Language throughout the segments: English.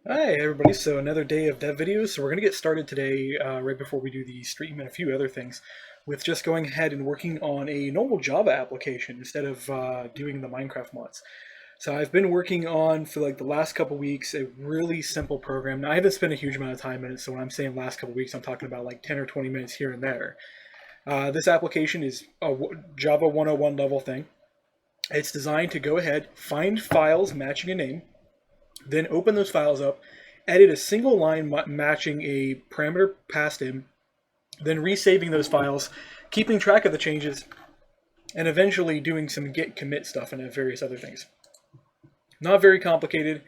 Hi everybody, so another day of dev videos. So we're going to get started today, right before we do the stream and a few other things, with just going ahead and working on a normal Java application instead of doing the Minecraft mods. So I've been working on, for like the last couple weeks, a really simple program. Now I haven't spent a huge amount of time in it, so when I'm saying last couple weeks, I'm talking about like 10 or 20 minutes here and there. This application is a Java 101 level thing. It's designed to go ahead, find files matching a name, then open those files up, edit a single line matching a parameter passed in, then resaving those files, keeping track of the changes, and eventually doing some git commit stuff and various other things. Not very complicated,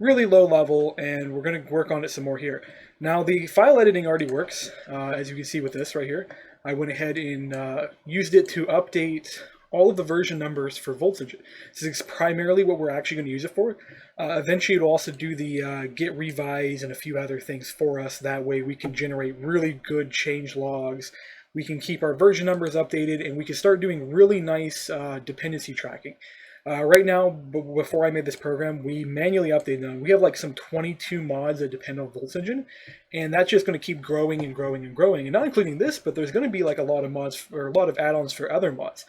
really low level, and we're going to work on it some more here. Now the file editing already works, as you can see with this right here. I went ahead and used it to update all of the version numbers for VoltzEngine. This is primarily what we're actually going to use it for. Eventually it'll also do the git revise and a few other things for us. That way we can generate really good change logs. We can keep our version numbers updated, and we can start doing really nice dependency tracking. Right now, before I made this program, we manually updated them. We have like some 22 mods that depend on VoltzEngine, and that's just going to keep growing and growing and growing. And not including this, but there's going to be like a lot of mods or a lot of add-ons for other mods.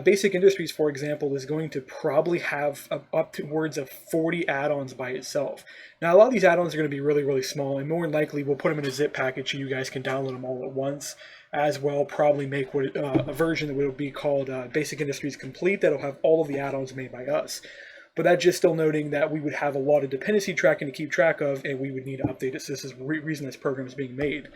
Basic Industries, for example, is going to probably have upwards of 40 add-ons by itself. Now, a lot of these add-ons are going to be really, really small, and more than likely we'll put them in a zip package so you guys can download them all at once. As well, probably make a version that will be called Basic Industries Complete that'll have all of the add-ons made by us. But that's just still noting that we would have a lot of dependency tracking to keep track of, and we would need to update it. So this is the reason this program is being made.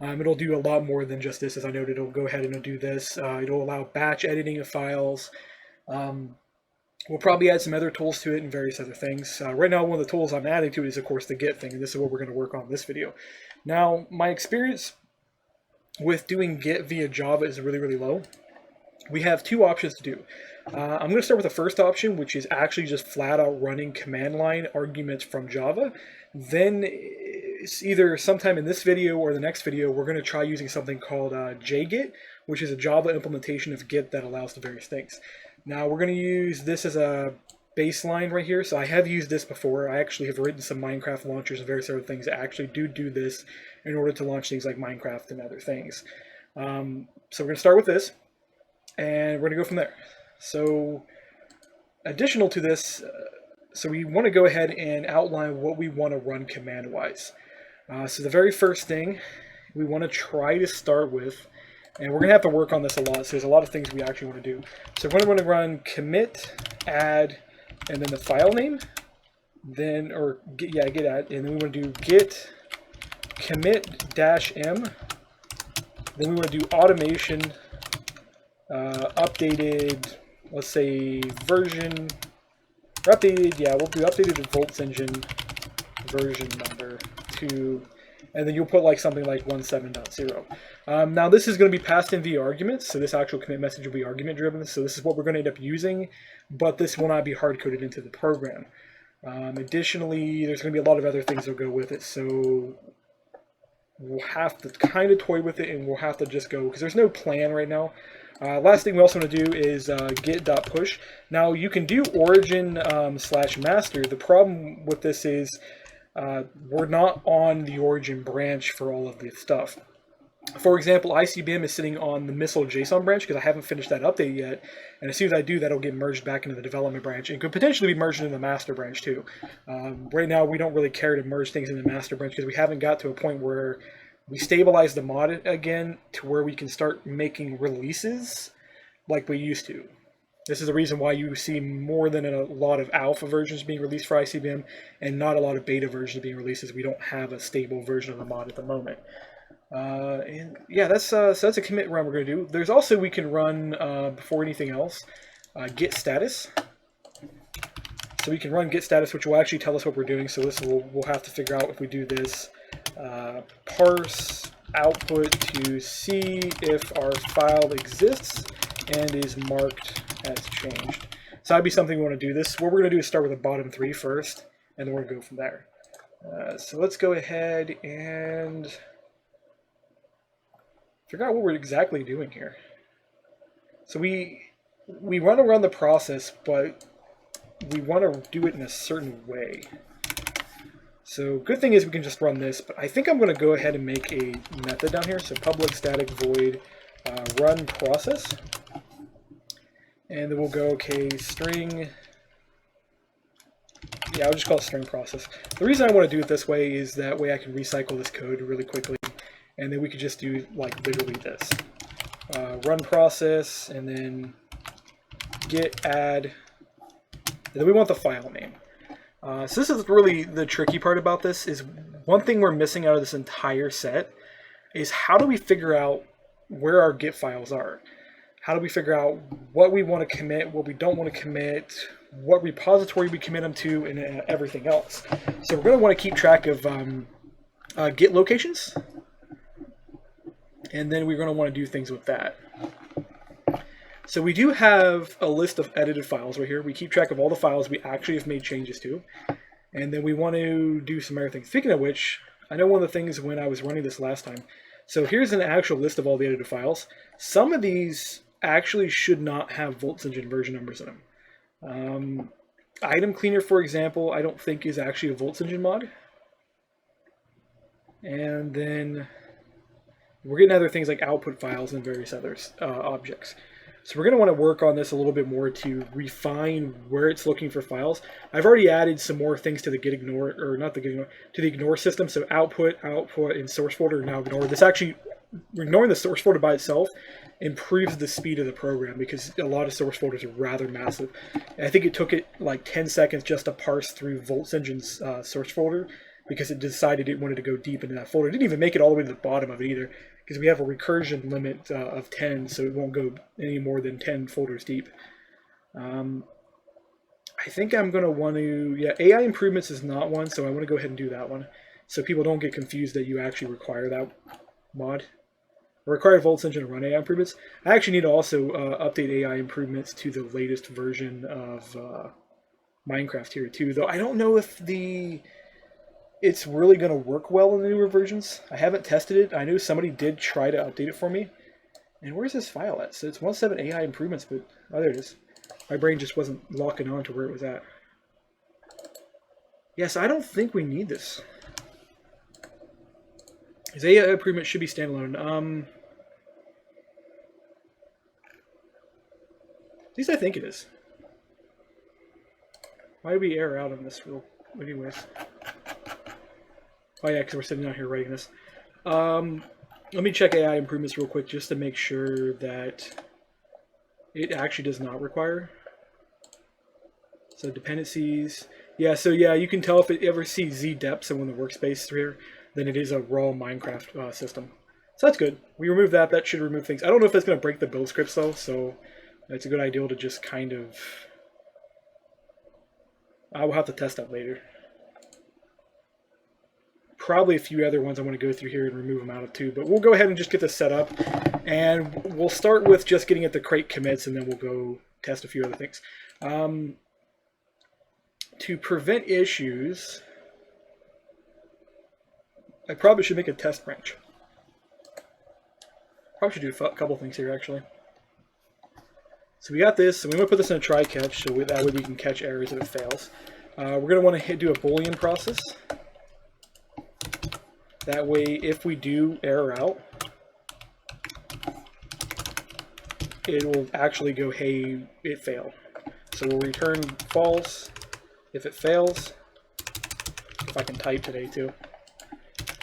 It'll do a lot more than just this. As I noted, it'll go ahead and do this. It'll allow batch editing of files. We'll probably add some other tools to it and various other things. Right now, one of the tools I'm adding to it is, of course, the Git thing, and this is what we're going to work on in this video. Now, my experience with doing Git via Java is really, really low. We have two options to do. I'm going to start with the first option, which is actually just flat out running command line arguments from Java. Then it's either sometime in this video or the next video, we're going to try using something called JGit, which is a Java implementation of Git that allows the various things. Now we're going to use this as a baseline right here. So I have used this before. I actually have written some Minecraft launchers and various other things that actually do this in order to launch things like Minecraft and other things. So we're going to start with this, and we're going to go from there. So additional to this, so we want to go ahead and outline what we want to run command-wise. So the very first thing we want to try to start with, and we're going to have to work on this a lot, so there's a lot of things we actually want to do. So we're going to run commit, add, and then the file name, then, or git add, and then we want to do git commit -m, then we want to do automation, updated, let's say version, or updated, yeah, we'll do updated VoltzEngine version number 2, and then you'll put like something like 17.0. Now this is going to be passed in via arguments, so this actual commit message will be argument driven, so this is what we're going to end up using, but this will not be hard-coded into the program. Additionally, there's going to be a lot of other things that go with it, so we'll have to kind of toy with it, and we'll have to just go, because there's no plan right now. Last thing we also want to do is git.push. Now you can do origin /master. The problem with this is we're not on the origin branch for all of this stuff. For example, ICBM is sitting on the missile JSON branch because I haven't finished that update yet, and as soon as I do, that'll get merged back into the development branch and could potentially be merged into the master branch too. Right now, we don't really care to merge things in the master branch because we haven't got to a point where we stabilize the mod again to where we can start making releases like we used to. This is the reason why you see more than a lot of alpha versions being released for ICBM and not a lot of beta versions being released, as we don't have a stable version of the mod at the moment. And yeah, so that's a commit run we're going to do. There's also, we can run, before anything else, git status. So we can run git status, which will actually tell us what we're doing. So this we'll have to figure out if we do this. Parse output to see if our file exists and is marked as changed. So that'd be something we want to do. What we're going to do is start with the bottom 3 first, and then we're going to go from there. So let's go ahead and figure out what we're exactly doing here. So we want to run the process, but we want to do it in a certain way. So good thing is we can just run this, but I think I'm going to go ahead and make a method down here. So public static void run process. And then we'll go, okay, string. Yeah, I'll just call it string process. The reason I want to do it this way is that way I can recycle this code really quickly. And then we could just do like literally this. Run process, and then git add. And then we want the file name. So this is really the tricky part about this, is one thing we're missing out of this entire set is how do we figure out where our Git files are? How do we figure out what we want to commit, what we don't want to commit, what repository we commit them to, and everything else. So we're going to want to keep track of Git locations, and then we're going to want to do things with that. So we do have a list of edited files right here. We keep track of all the files we actually have made changes to. And then we want to do some other things. Speaking of which, I know one of the things when I was running this last time. So here's an actual list of all the edited files. Some of these actually should not have VoltzEngine version numbers in them. Item Cleaner, for example, I don't think is actually a VoltzEngine mod. And then we're getting other things like output files and various other objects. So we're going to want to work on this a little bit more to refine where it's looking for files. I've already added some more things to the git ignore, or not the git ignore, to the ignore system. So output, and source folder are now ignored. This actually, ignoring the source folder by itself improves the speed of the program because a lot of source folders are rather massive. I think it took it like 10 seconds just to parse through VoltzEngine's source folder because it decided it wanted to go deep into that folder. It didn't even make it all the way to the bottom of it either, because we have a recursion limit of 10, so it won't go any more than 10 folders deep. I think I'm going to want to, yeah, AI improvements is not one, so I want to go ahead and do that one, so people don't get confused that you actually require that mod. Require VoltzEngine to run AI improvements. I actually need to also update AI improvements to the latest version of Minecraft here too, though I don't know if it's really going to work well in the newer versions. I haven't tested it. I know somebody did try to update it for me. And where's this file at? So it's 1.7 AI improvements, but oh, there it is. My brain just wasn't locking on to where it was at. Yes, I don't think we need this. His AI improvement should be standalone. At least I think it is. Why did we error out on this real anyways? Oh yeah, because we're sitting out here writing this. Let me check AI improvements real quick just to make sure that it actually does not require. So dependencies. Yeah, so yeah, you can tell if it ever sees Z depths in one of the workspace here, then it is a raw Minecraft system. So that's good. We remove that. That should remove things. I don't know if that's going to break the build scripts though, so it's a good idea to just kind of... I will have to test that later. Probably a few other ones I want to go through here and remove them out of too, but we'll go ahead and just get this set up, and we'll start with just getting it to crate commits, and then we'll go test a few other things. To prevent issues, I probably should make a test branch. Probably should do a couple things here actually. So we got this, and we want to put this in a try catch, so that way we can catch errors if it fails. We're going to want to do a Boolean process. That way, if we do error out, it will actually go, hey, it failed. So we'll return false if it fails. If I can type today too.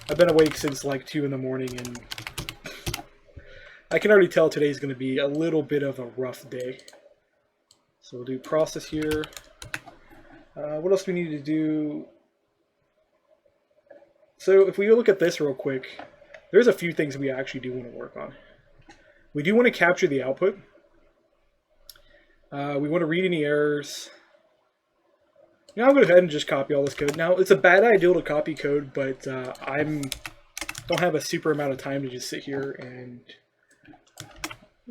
I've been awake since like 2 in the morning, and I can already tell today's going to be a little bit of a rough day. So we'll do process here. What else do we need to do? So if we look at this real quick, there's a few things we actually do want to work on. We do want to capture the output. We want to read any errors. Now I'm going to go ahead and just copy all this code. Now it's a bad idea to copy code, but don't have a super amount of time to just sit here and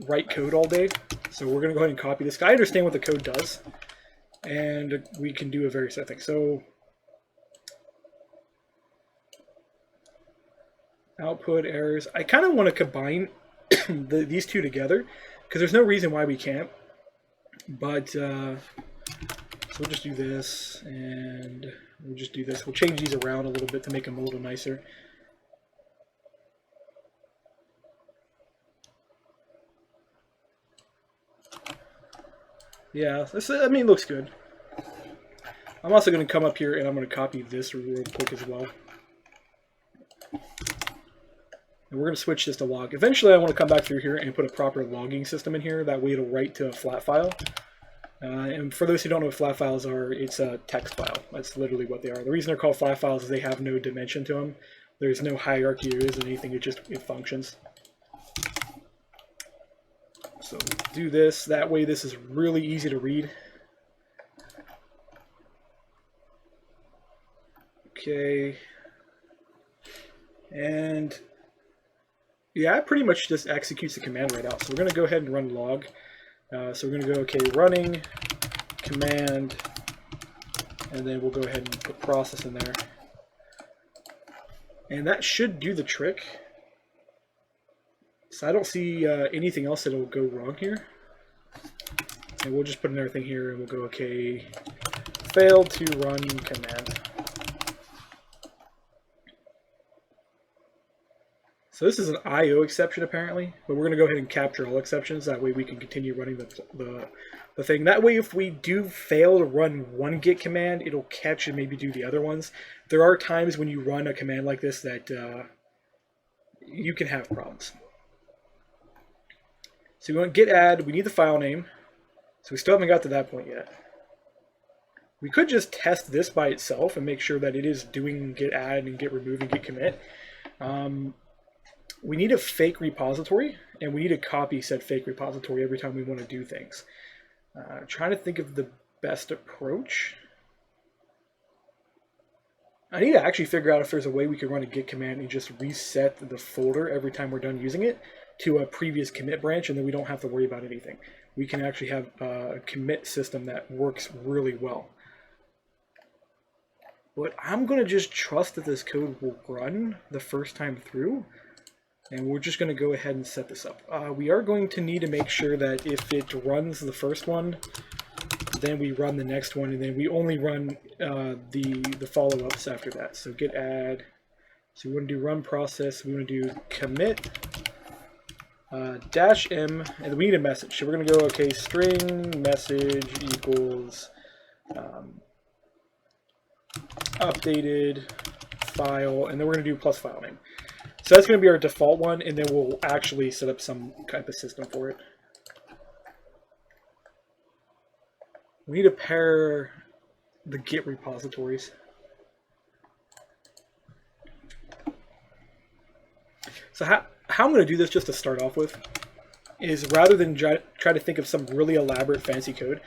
write code all day. So we're going to go ahead and copy this. I understand what the code does, and we can do a various other things. So output errors. I kind of want to combine these two together because there's no reason why we can't. But so we'll just do this and We'll just do this. We'll change these around a little bit to make them a little nicer. Yeah, this, I mean, looks good. I'm also going to come up here and I'm going to copy this real quick as well. And we're going to switch this to log. Eventually I want to come back through here and put a proper logging system in here. That way it'll write to a flat file. And for those who don't know what flat files are, it's a text file. That's literally what they are. The reason they're called flat files is they have no dimension to them. There's no hierarchy, there isn't anything, it functions. So do this, that way this is really easy to read. Okay. And yeah, it pretty much just executes the command right out. So we're going to go ahead and run log. So we're going to go, okay, running command, and then we'll go ahead and put process in there. And that should do the trick. So I don't see anything else that'll go wrong here. And we'll just put in everything here, and we'll go, okay, failed to run command. So this is an IO exception apparently, but we're going to go ahead and capture all exceptions. That way we can continue running the thing. That way if we do fail to run one git command, it'll catch and maybe do the other ones. There are times when you run a command like this that you can have problems. So we want git add, we need the file name. So we still haven't got to that point yet. We could just test this by itself and make sure that it is doing git add and git remove and git commit. We need a fake repository, and we need to copy said fake repository every time we want to do things. Trying to think of the best approach. I need to actually figure out if there's a way we could run a git command and just reset the folder every time we're done using it to a previous commit branch, and then we don't have to worry about anything. We can actually have a commit system that works really well. But I'm going to just trust that this code will run the first time through. And we're just going to go ahead and set this up. We are going to need to make sure that if it runs the first one, then we run the next one, and then we only run the follow-ups after that. So git add. So we want to do run process. We want to do commit -m, and we need a message. So we're going to go, okay, string message equals updated file, and then we're going to do plus file name. So that's going to be our default one, and then we'll actually set up some type of system for it. We need to pair the Git repositories. So how I'm going to do this, just to start off with, is rather than try to think of some really elaborate fancy code,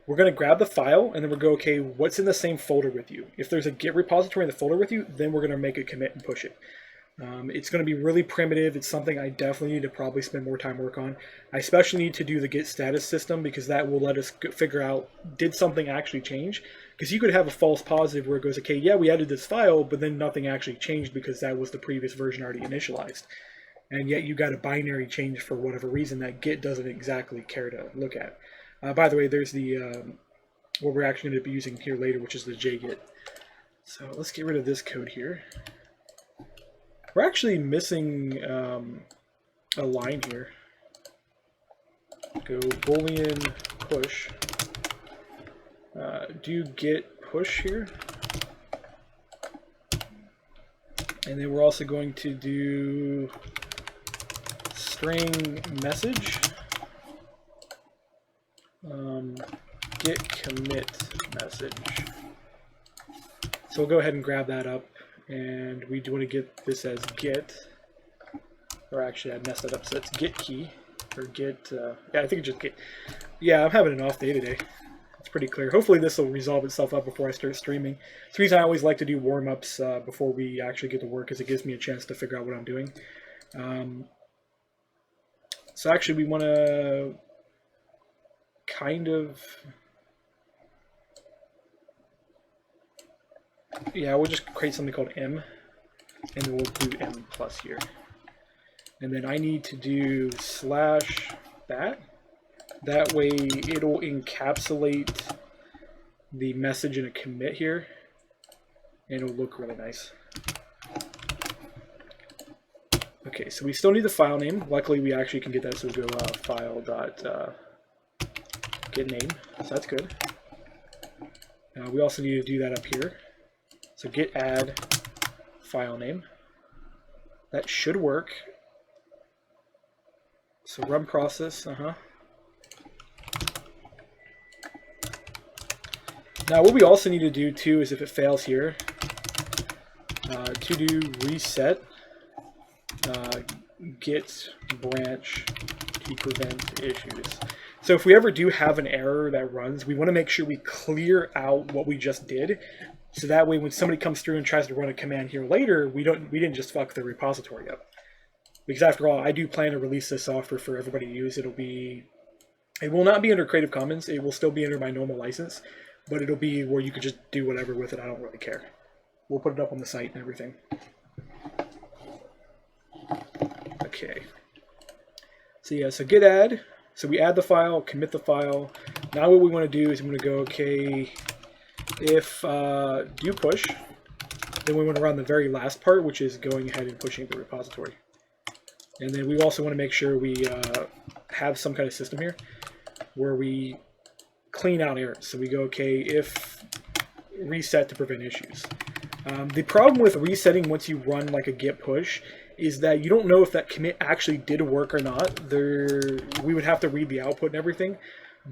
we're going to grab the file, and then we'll go, okay, what's in the same folder with you? If there's a Git repository in the folder with you, then we're going to make a commit and push it. It's going to be really primitive. It's something I definitely need to probably spend more time work on. I especially need to do the git status system, because that will let us figure out, did something actually change? Because you could have a false positive where it goes, okay, yeah, we added this file, but then nothing actually changed because that was the previous version already initialized. And yet you got a binary change for whatever reason that Git doesn't exactly care to look at. By the way, there's the what we're actually going to be using here later, which is the JGit. So let's get rid of this code here. We're actually missing a line here. Go boolean push. Do git push here. And then we're also going to do string message. Git commit message. So we'll go ahead and grab that up. And we do want to get this as git, or actually I messed that up, so it's git key, or git, yeah, I think it's just git. Yeah, I'm having an off day today. It's pretty clear. Hopefully this will resolve itself up before I start streaming. It's the reason I always like to do warm-ups before we actually get to work, because it gives me a chance to figure out what I'm doing. So actually we want to kind of... Yeah, we'll just create something called M, and then we'll do M plus here. And then I need to do /that. That way it'll encapsulate the message in a commit here. and it'll look really nice. Okay, so we still need the file name. Luckily, we actually can get that, so we'll go file.getName, so that's good. We also need to do that up here. So git add file name. That should work. So run process, Now what we also need to do too is if it fails here, to do reset git branch to prevent issues. So if we ever do have an error that runs, we want to make sure we clear out what we just did. So that way when somebody comes through and tries to run a command here later, we didn't just fuck the repository up. Because after all, I do plan to release this software for everybody to use. It will not be under Creative Commons. It will still be under my normal license, but it'll be where you could just do whatever with it. I don't really care. We'll put it up on the site and everything. Okay. So yeah, so git add. So we add the file, commit the file. Now what we want to do is I'm going to go, okay, if do push, then we want to run the very last part, which is going ahead and pushing the repository. And then we also want to make sure we have some kind of system here where we clean out errors. So we go, okay, if reset to prevent issues. The problem with resetting once you run like a git push is that you don't know if that commit actually did work or not. We would have to read the output and everything,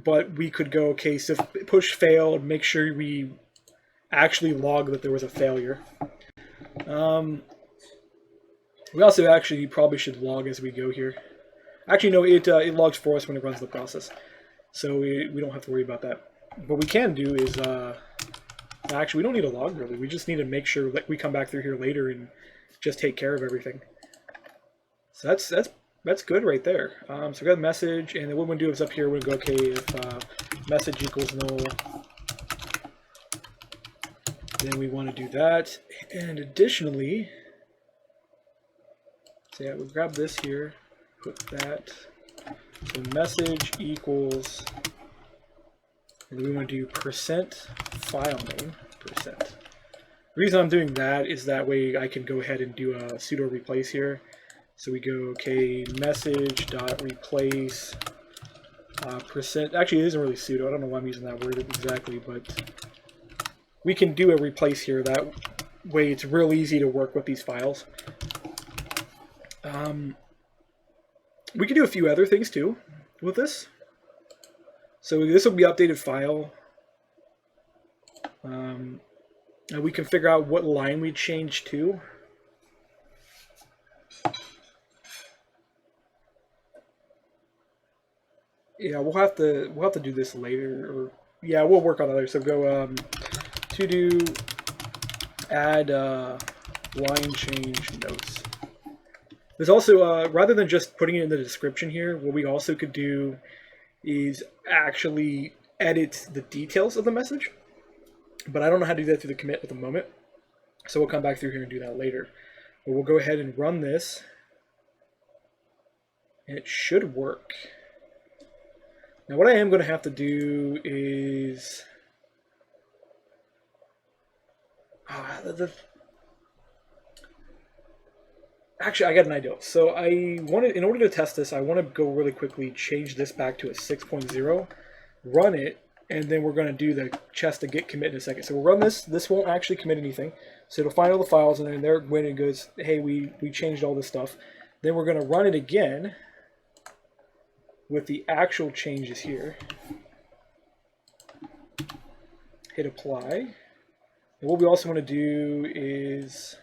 but we could go, okay, so if push failed, make sure we actually log that there was a failure. We also actually probably should log as we go here. Actually, no, it logs for us when it runs the process, so we don't have to worry about that. What we can do is, actually, we don't need a log really. We just need to make sure that we come back through here later and just take care of everything. So that's good right there. So we got a message, and then what we're gonna do is up here we're gonna go, okay, if message equals null, then we want to do that, and additionally. So yeah, we'll grab this here, put that, so message equals, and we want to do %filename, %. The reason I'm doing that is that way I can go ahead and do a sudo replace here. So we go, okay, message.replace %, actually it isn't really sudo, I don't know why I'm using that word exactly, but we can do a replace here. That way it's real easy to work with these files. We can do a few other things too with this. So this will be updated file. And we can figure out what line we change to. Yeah, we'll have to do this later. Or yeah, we'll work on that later. So go to do add line change notes. There's also, rather than just putting it in the description here, what we also could do is actually edit the details of the message. But I don't know how to do that through the commit at the moment. So we'll come back through here and do that later. But we'll go ahead and run this. And it should work. Now what I am going to have to do is... Actually, I got an idea. So in order to test this, I want to go really quickly, change this back to a 6.0, run it, and then we're going to do the chest to git commit in a second. So we'll run this. This won't actually commit anything. So it'll find all the files, and then there when it goes, hey, we changed all this stuff. Then we're going to run it again with the actual changes here. Hit apply. And what we also want to do is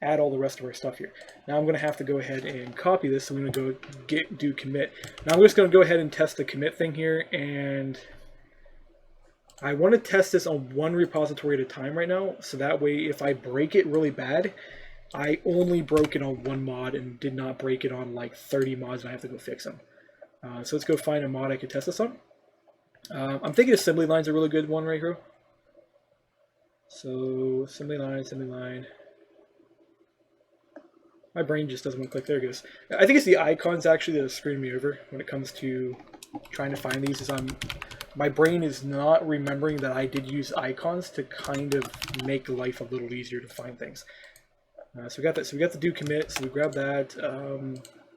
add all the rest of our stuff here. Now I'm going to have to go ahead and copy this. So I'm going to go do commit. Now I'm just going to go ahead and test the commit thing here, and I want to test this on one repository at a time right now. So that way, if I break it really bad, I only broke it on one mod and did not break it on like 30 mods, and I have to go fix them. So let's go find a mod I could test this on. I'm thinking assembly line's a really good one right here. So assembly line. My brain just doesn't want to click. There it goes. I think it's the icons actually that are screwing me over when it comes to trying to find these. As I'm my brain is not remembering that I did use icons to kind of make life a little easier to find things. So we got that. So we got the do commit. So we grab that.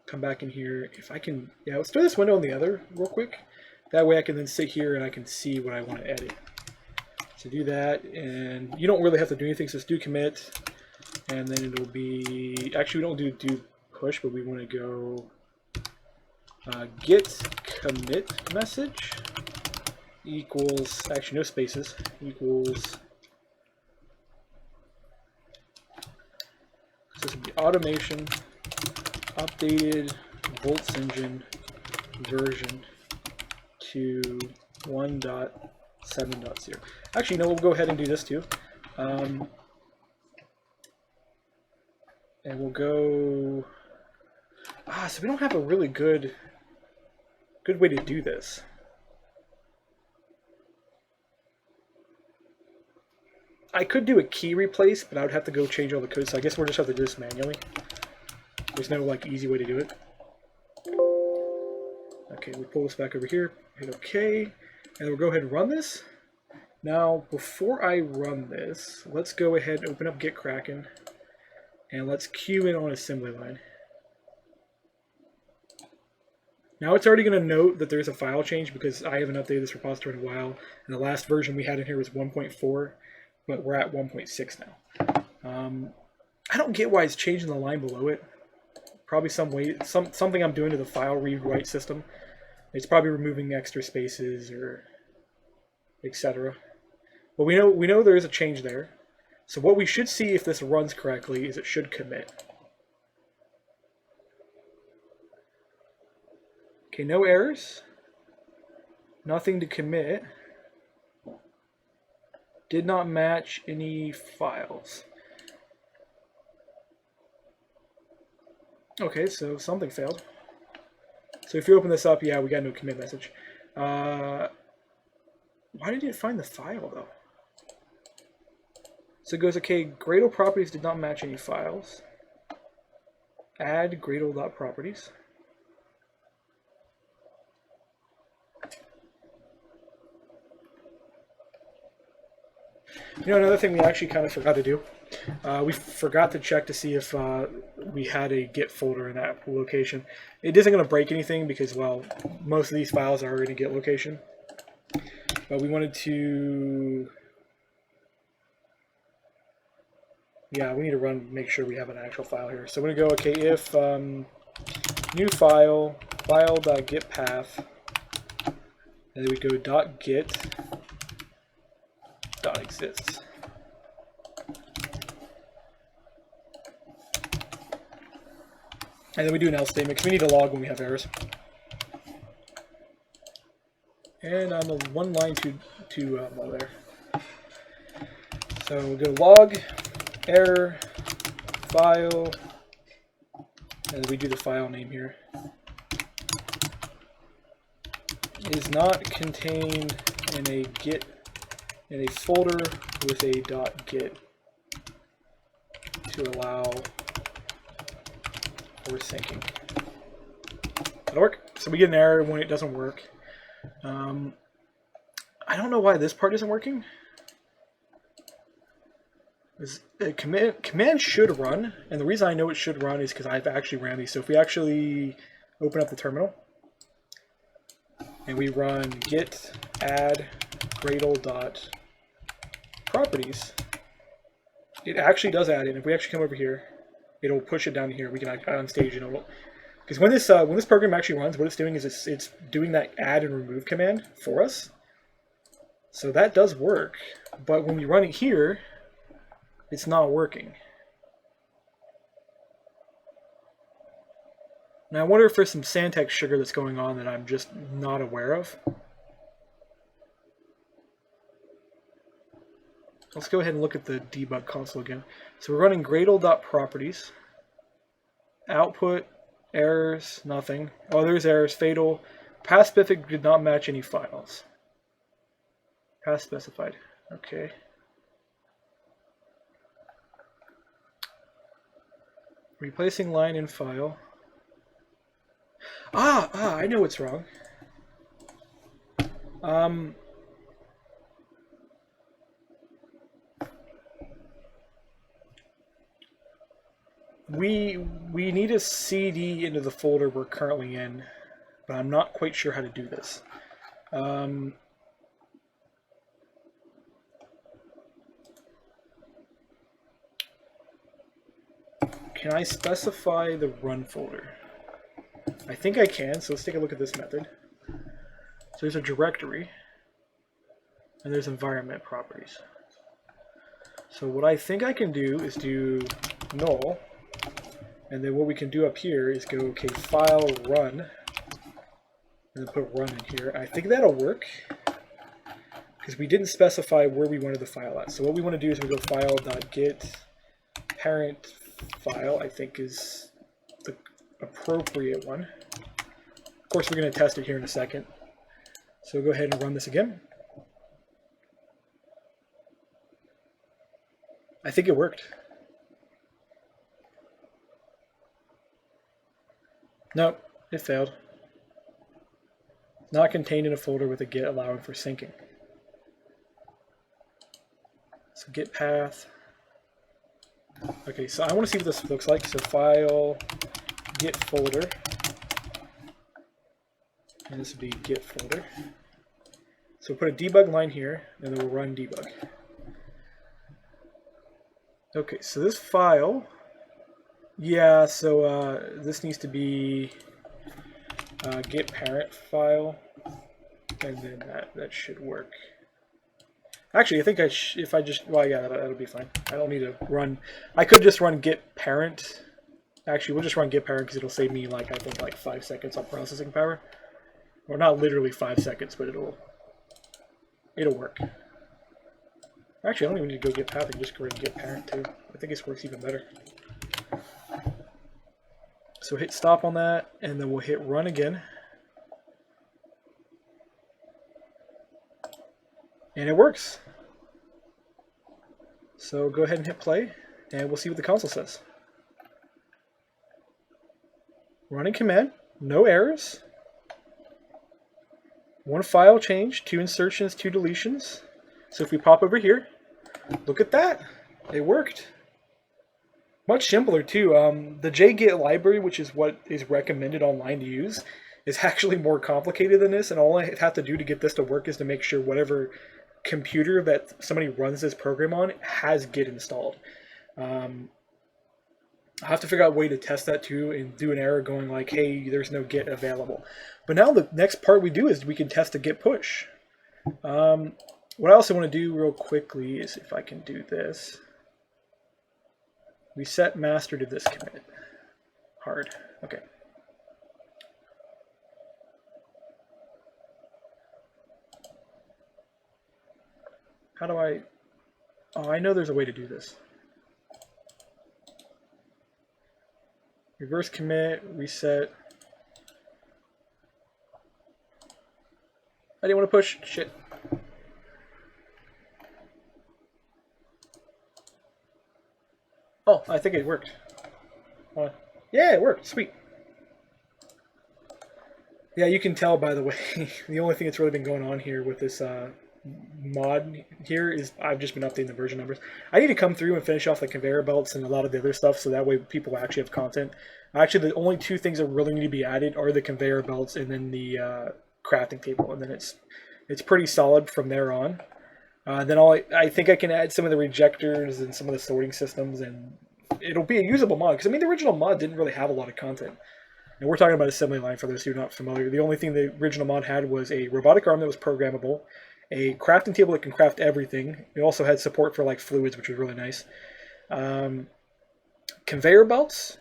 Come back in here. If I can, yeah, let's throw this window on the other real quick. That way I can then sit here and I can see what I want to edit. So do that, and you don't really have to do anything. So just do commit, and then it'll be, actually we don't do push, but we want to go git commit message equals, actually no spaces, equals, so this would be automation updated VoltzEngine version to 1.7.0. Actually, no, we'll go ahead and do this too. And we'll go, so we don't have a really good way to do this. I could do a key replace, but I would have to go change all the code, so I guess we'll just have to do this manually. There's no like easy way to do it. Okay, we pull this back over here, hit OK, and we'll go ahead and run this. Now, before I run this, let's go ahead and open up GitKraken, and let's queue in on assembly line. Now it's already going to note that there's a file change because I haven't updated this repository in a while, and the last version we had in here was 1.4, but we're at 1.6 now. I don't get why it's changing the line below it. Probably something I'm doing to the file read-write system. It's probably removing extra spaces or etc. But we know there is a change there. So what we should see if this runs correctly is it should commit. Okay, no errors. Nothing to commit. Did not match any files. Okay, so something failed. So if you open this up, yeah, we got no commit message. Why did it find the file though? So it goes, okay, Gradle properties did not match any files. Add Gradle.properties. You know, another thing we actually kind of forgot to do, we forgot to check to see if we had a Git folder in that location. It isn't going to break anything because, well, most of these files are in a Git location. But we wanted to, yeah, we need to make sure we have an actual file here. So I'm going to go, okay, if new file, file.gitpath, and then we go .git .exists. And then we do an else statement because we need to log when we have errors. And on the one line to there. So we'll go log error file, and we do the file name here. Is not contained in a Git in a folder with a .git to allow for syncing. That'll work. So we get an error when it doesn't work. I don't know why this part isn't working. Command should run, and the reason I know it should run is because I've actually ran these. So if we actually open up the terminal and we run git add Gradle.properties, it actually does add it. If we actually come over here, it'll push it down here. We can unstage it. Because when this program actually runs, what it's doing is it's doing that add and remove command for us. So that does work, but when we run it here, it's not working. Now I wonder if there's some syntax sugar that's going on that I'm just not aware of. Let's go ahead and look at the debug console again. So we're running Gradle.properties. Output, errors, nothing. Oh, there's errors, fatal. Path specific did not match any files. Path specified, okay. Replacing line in file. I know what's wrong. We need a CD into the folder we're currently in, but I'm not quite sure how to do this. Can I specify the run folder? I think I can, so let's take a look at this method. So there's a directory, and there's environment properties. So what I think I can do is do null, and then what we can do up here is go, okay, file run, and then put run in here. I think that'll work, because we didn't specify where we wanted the file at. So what we want to do is we go file.get parent file, I think is the appropriate one. Of course, we're going to test it here in a second. So go ahead and run this again. I think it worked. Nope, it failed. Not contained in a folder with a git allowing for syncing. So git path. Okay, so I want to see what this looks like. So file git folder, and this would be git folder. So put a debug line here, and then we'll run debug. Okay, so this file, yeah, so this needs to be git parent file, and then that should work. Actually, I think if I just, well, yeah, that'll be fine. I don't need to run. I could just run git parent. Actually, we'll just run git parent because it'll save me, like, I think, like 5 seconds on processing power. Or not literally 5 seconds, but it'll work. Actually, I don't even need to go git path. I can just go ahead and git parent too. I think this works even better. So hit stop on that, and then we'll hit run again. And it works. So go ahead and hit play, and we'll see what the console says. Running command, no errors. 1 file change, 2 insertions, 2 deletions. So if we pop over here, look at that. It worked. Much simpler too. The JGit library, which is what is recommended online to use, is actually more complicated than this, and all I have to do to get this to work is to make sure whatever computer that somebody runs this program on has Git installed. I'll have to figure out a way to test that too and do an error going like, hey, there's no Git available. But now the next part we do is we can test a Git push. What I also want to do real quickly is, if I can do this, we set master to this commit. Hard. Okay. How do I... Oh, I know there's a way to do this. Reverse commit, reset. I didn't want to push. Shit. Oh, I think it worked. Yeah, it worked. Sweet. Yeah, you can tell, by the way, the only thing that's really been going on here with this mod here is I've just been updating the version numbers. I need to come through and finish off the conveyor belts and a lot of the other stuff, so that way people actually have content. Actually, the only 2 things that really need to be added are the conveyor belts and then the crafting table, and then it's pretty solid from there on. Then I think I can add some of the rejectors and some of the sorting systems, and it'll be a usable mod. Because I mean, the original mod didn't really have a lot of content. And we're talking about assembly line for those who are not familiar. The only thing the original mod had was a robotic arm that was programmable, a crafting table that can craft everything. It also had support for like fluids, which was really nice. Conveyor belts,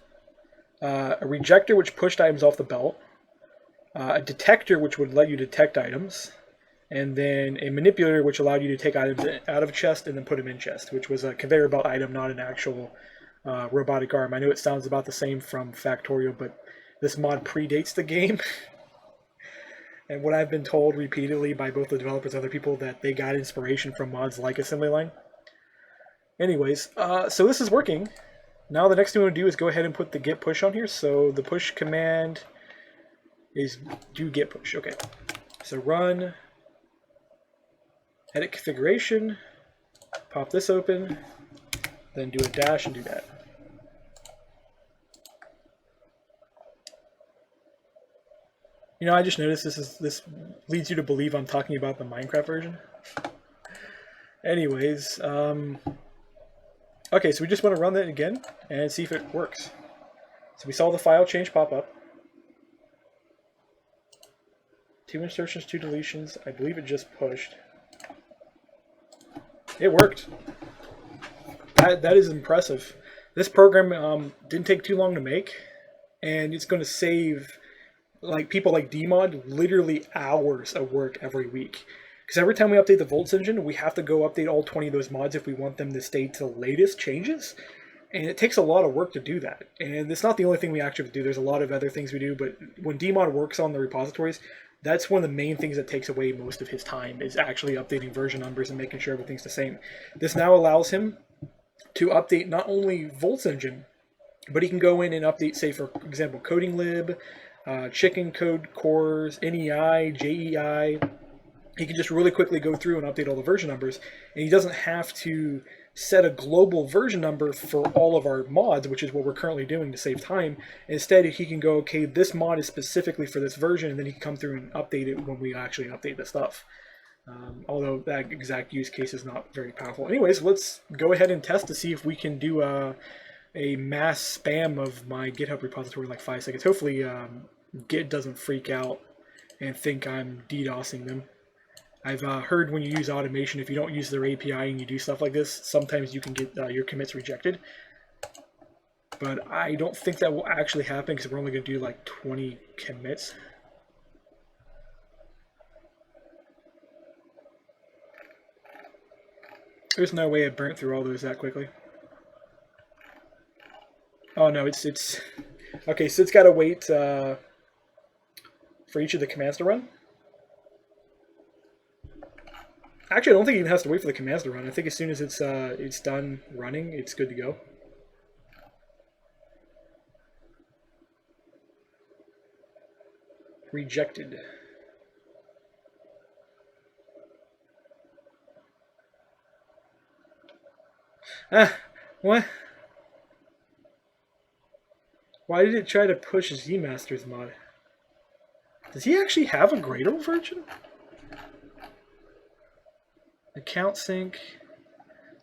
a rejector which pushed items off the belt, a detector which would let you detect items, and then a manipulator which allowed you to take items out of chest and then put them in chest, which was a conveyor belt item, not an actual robotic arm. I know it sounds about the same from Factorio, but this mod predates the game. And what I've been told repeatedly by both the developers and other people, that they got inspiration from mods like Assembly Line. Anyways, so this is working. Now the next thing we want to do is go ahead and put the git push on here. So the push command is do git push. Okay, so run Edit configuration, pop this open, then do a dash and do that. You know, I just noticed this leads you to believe I'm talking about the Minecraft version. Anyways, okay, so we just want to run that again and see if it works. So we saw the file change pop up. 2 insertions, 2 deletions. I believe it just pushed. It worked. That is impressive. This program didn't take too long to make, and it's going to save like people like DMod literally hours of work every week. Because every time we update the VoltzEngine, we have to go update all 20 of those mods if we want them to stay to the latest changes. And it takes a lot of work to do that. And it's not the only thing we actually do. There's a lot of other things we do, but when DMod works on the repositories, that's one of the main things that takes away most of his time, is actually updating version numbers and making sure everything's the same. This now allows him to update not only VoltzEngine, but he can go in and update, say, for example, coding lib, chicken code cores, NEI, JEI. He can just really quickly go through and update all the version numbers, and he doesn't have to set a global version number for all of our mods, which is what we're currently doing to save time. Instead, he can go, okay, this mod is specifically for this version, and then he can come through and update it when we actually update the stuff. Although that exact use case is not very powerful. Anyways, let's go ahead and test to see if we can do a mass spam of my GitHub repository in like 5 seconds. Hopefully Git doesn't freak out and think I'm DDoSing them. I've heard when you use automation, if you don't use their API and you do stuff like this, sometimes you can get your commits rejected. But I don't think that will actually happen because we're only going to do like 20 commits. There's no way I burnt through all those that quickly. Oh no, it's okay. So it's got to wait for each of the commands to run. Actually, I don't think it even has to wait for the commands to run. I think as soon as it's done running, it's good to go. Rejected. Ah, what? Why did it try to push ZMaster's mod? Does he actually have a Gradle version? Account sync.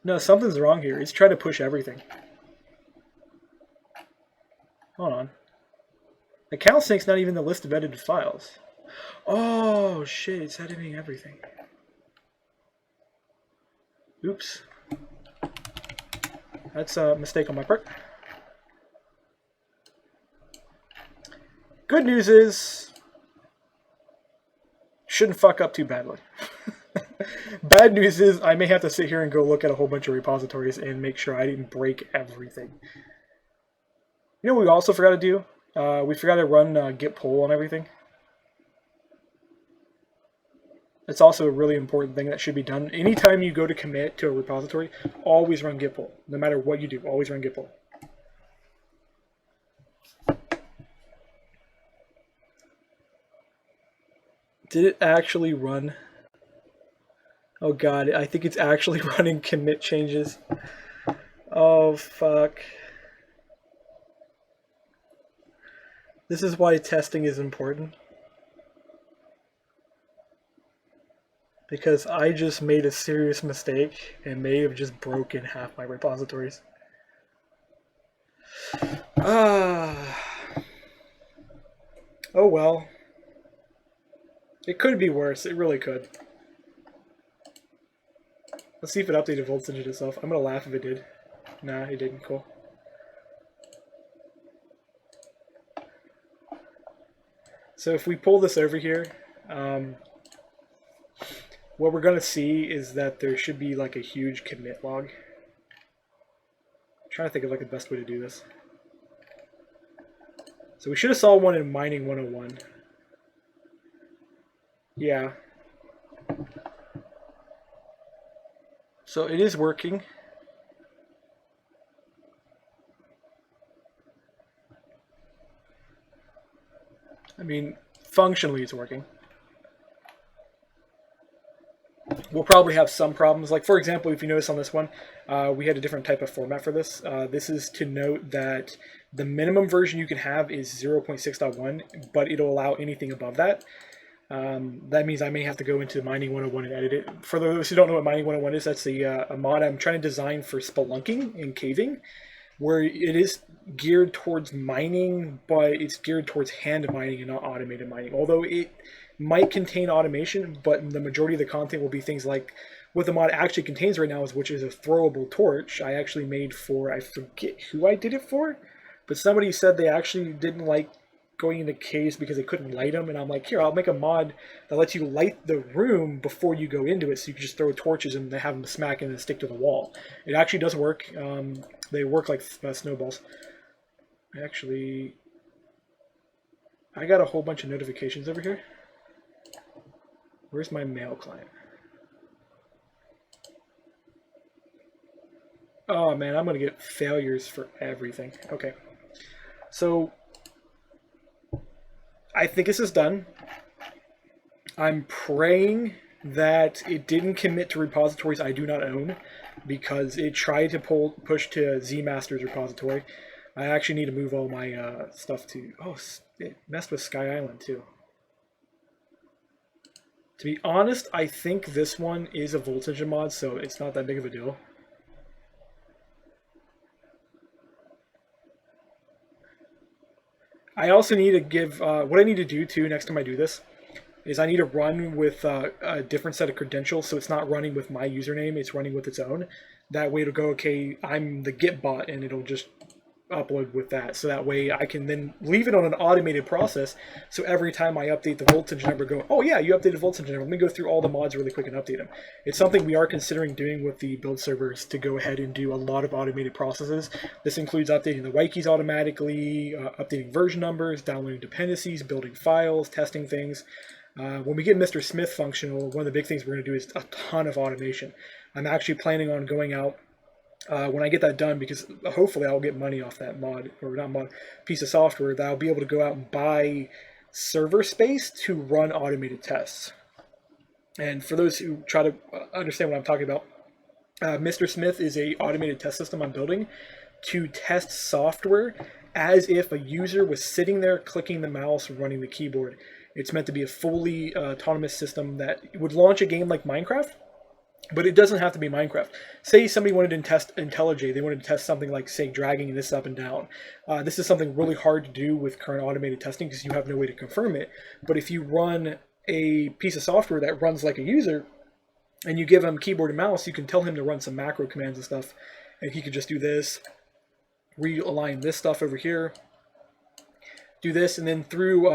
No, something's wrong here. It's trying to push everything. Hold on. Account sync's not even the list of edited files. Oh shit, it's editing everything. Oops. That's a mistake on my part. Good news is, shouldn't fuck up too badly. Bad news is I may have to sit here and go look at a whole bunch of repositories and make sure I didn't break everything. You know what we also forgot to do? We forgot to run git pull on everything. That's also a really important thing that should be done. Anytime you go to commit to a repository, always run git pull. No matter what you do, always run git pull. Did it actually run? Oh god, I think it's actually running commit changes. Oh fuck. This is why testing is important. Because I just made a serious mistake and may have just broken half my repositories. Oh well. It could be worse. It really could. Let's see if it updated VoltzEngine itself. I'm gonna laugh if it did. Nah, it didn't. Cool. So if we pull this over here, what we're gonna see is that there should be like a huge commit log. I'm trying to think of like the best way to do this. So we should have saw one in Mining 101. Yeah. So it is working. I mean, functionally it's working. we'll probably have some problems. Like, for example, if you notice on this one, we had a different type of format for this. This is to note that the minimum version you can have is 0.6.1, but it'll allow anything above that. That means I may have to go into Mining 101 and edit it. For those who don't know what Mining 101 is, that's a mod I'm trying to design for spelunking and caving, where it is geared towards mining, but it's geared towards hand mining and not automated mining. Although it might contain automation, but the majority of the content will be things like what the mod actually contains right now, which is a throwable torch I actually made for, I forget who I did it for, but somebody said they actually didn't like going into caves because they couldn't light them, and I'm like, here, I'll make a mod that lets you light the room before you go into it, so you can just throw torches and have them smack and then stick to the wall. It actually does work. They work like snowballs. Actually, I got a whole bunch of notifications over here. Where's my mail client? Oh man, I'm gonna get failures for everything. Okay, so I think this is done. I'm praying that it didn't commit to repositories I do not own, because it tried to push to ZMaster's repository. I actually need to move all my stuff to... Oh, it messed with Sky Island too. To be honest, I think this one is a VoltzEngine mod, so it's not that big of a deal. I also need to give... what I need to do too next time I do this is I need to run with a different set of credentials, so it's not running with my username, it's running with its own. That way it'll go, okay, I'm the Git bot, and it'll just upload with that. So that way I can then leave it on an automated process, so every time I update the VoltzEngine number, go, oh yeah, you updated VoltzEngine number, let me go through all the mods really quick and update them. It's something we are considering doing with the build servers, to go ahead and do a lot of automated processes. This includes updating the wikis automatically, updating version numbers, downloading dependencies, building files, testing things. When we get Mr. Smith functional, one of the big things we're going to do is a ton of automation. I'm actually planning on going out when I get that done, because hopefully I'll get money off that mod, or not mod, piece of software, that I'll be able to go out and buy server space to run automated tests. And for those who try to understand what I'm talking about, Mr. Smith is a automated test system I'm building to test software as if a user was sitting there clicking the mouse, running the keyboard. It's meant to be a fully autonomous system that would launch a game like Minecraft, but it doesn't have to be Minecraft. Say somebody wanted to test IntelliJ, they wanted to test something like, say, dragging this up and down. This is something really hard to do with current automated testing because you have no way to confirm it. But if you run a piece of software that runs like a user, and you give him keyboard and mouse, you can tell him to run some macro commands and stuff, and he could just do this, realign this stuff over here, do this, and then through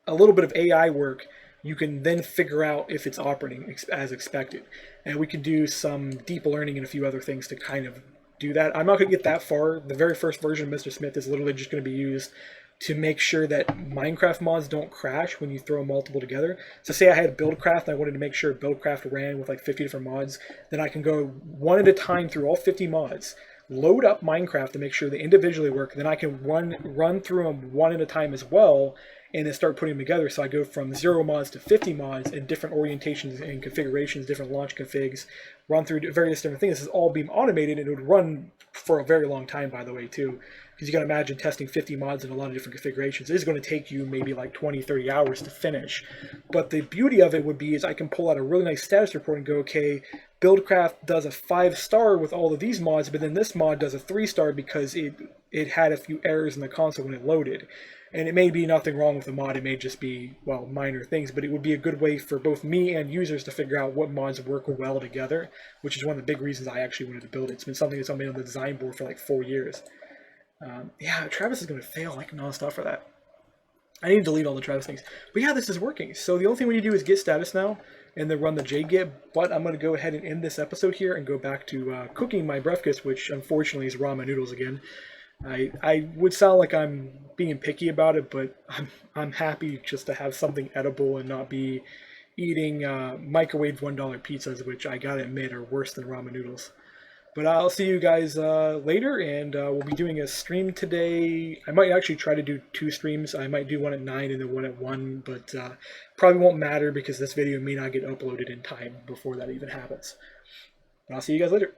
a little bit of AI work, you can then figure out if it's operating as expected. And we can do some deep learning and a few other things to kind of do that. I'm not going to get that far. The very first version of Mr. Smith is literally just going to be used to make sure that Minecraft mods don't crash when you throw multiple together. So say I had BuildCraft and I wanted to make sure BuildCraft ran with like 50 different mods, then I can go one at a time through all 50 mods, load up Minecraft to make sure they individually work, then I can run through them one at a time as well, and then start putting them together. So I go from 0 mods to 50 mods in different orientations and configurations, different launch configs, run through various different things. This is all being automated, and it would run for a very long time, by the way, too. Because you got to imagine testing 50 mods in a lot of different configurations. It is going to take you maybe like 20, 30 hours to finish. But the beauty of it would be is I can pull out a really nice status report and go, okay, BuildCraft does a 5-star with all of these mods, but then this mod does a 3-star because it had a few errors in the console when it loaded. And it may be nothing wrong with the mod, it may just be, well, minor things, but it would be a good way for both me and users to figure out what mods work well together, which is one of the big reasons I actually wanted to build it. It's been something that's been on the design board for like 4 years. Yeah, Travis is going to fail like nonstop for that. I need to delete all the Travis things. But yeah, this is working. So the only thing we need to do is get status now, and then run the JGit, but I'm going to go ahead and end this episode here and go back to cooking my breakfast, which unfortunately is ramen noodles again. I would sound like I'm being picky about it, but I'm happy just to have something edible and not be eating microwave $1 pizzas, which I gotta admit are worse than ramen noodles. But I'll see you guys later, and we'll be doing a stream today. I might actually try to do 2 streams. I might do one at 9 and then one at 1, but probably won't matter because this video may not get uploaded in time before that even happens. But I'll see you guys later.